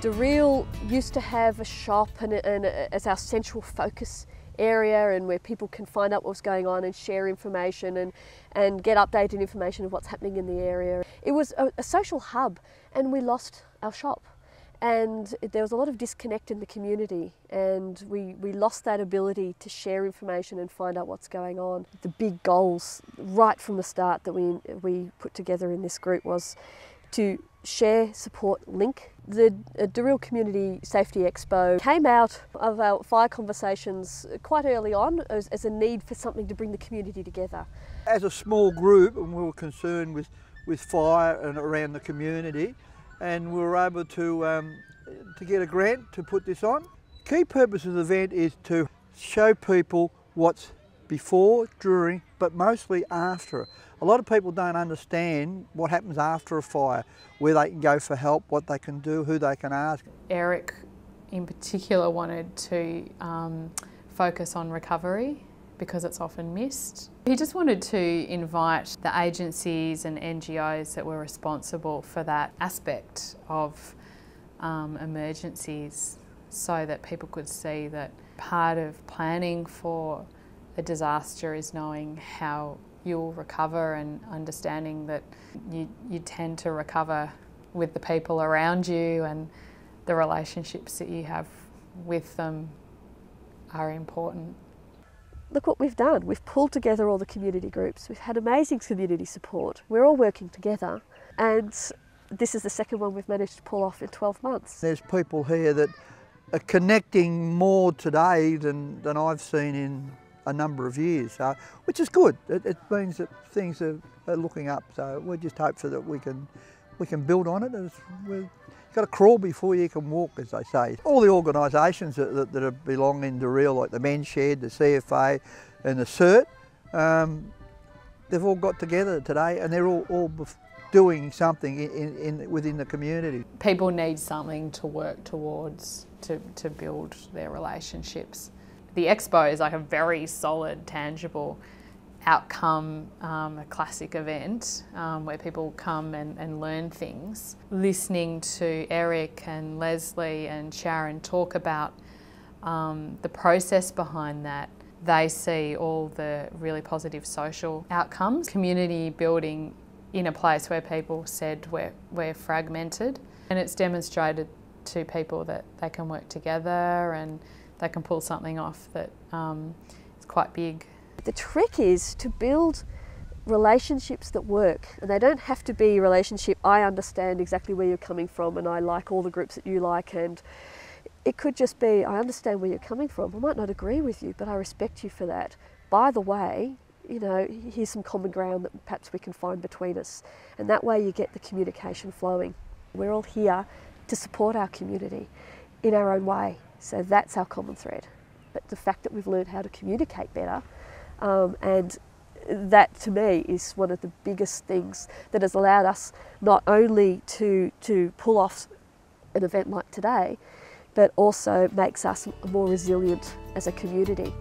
Dereel used to have a shop and as our central focus area, and where people can find out what's going on and share information and get updated information of what's happening in the area. It was a social hub, and we lost our shop. And there was a lot of disconnect in the community, and we lost that ability to share information and find out what's going on. The big goals right from the start that we put together in this group was to share, support, link. The Dereel Community Safety Expo came out of our fire conversations quite early on as a need for something to bring the community together. As a small group, and we were concerned with fire and around the community, and we were able to get a grant to put this on. Key purpose of the event is to show people what's before, during, but mostly after. A lot of people don't understand what happens after a fire, where they can go for help, what they can do, who they can ask. Eric in particular wanted to focus on recovery because it's often missed. He just wanted to invite the agencies and NGOs that were responsible for that aspect of emergencies, so that people could see that part of planning for a disaster is knowing how you'll recover and understanding that you tend to recover with the people around you, and the relationships that you have with them are important. Look what we've done. We've pulled together all the community groups. We've had amazing community support. We're all working together, and this is the second one we've managed to pull off in 12 months. There's people here that are connecting more today than I've seen in a number of years, which is good. It means that things are looking up, so we just hope so that we can build on it. You've got to crawl before you can walk, as they say. All the organisations that belong in Dereel, like the Men's Shed, the CFA and the CERT, they've all got together today, and they're all doing something within the community. People need something to work towards to build their relationships. The Expo is like a very solid, tangible outcome, a classic event where people come and learn things. Listening to Eric and Leslie and Sharon talk about the process behind that, they see all the really positive social outcomes. Community building in a place where people said we're fragmented, and it's demonstrated to people that they can work together and they can pull something off that is quite big. The trick is to build relationships that work, and they don't have to be a relationship, I understand exactly where you're coming from and I like all the groups that you like, and it could just be, I understand where you're coming from. I might not agree with you, but I respect you for that. By the way, you know, here's some common ground that perhaps we can find between us, and that way you get the communication flowing. We're all here to support our community in our own way. So that's our common thread. But the fact that we've learned how to communicate better, and that to me is one of the biggest things that has allowed us not only to pull off an event like today, but also makes us more resilient as a community.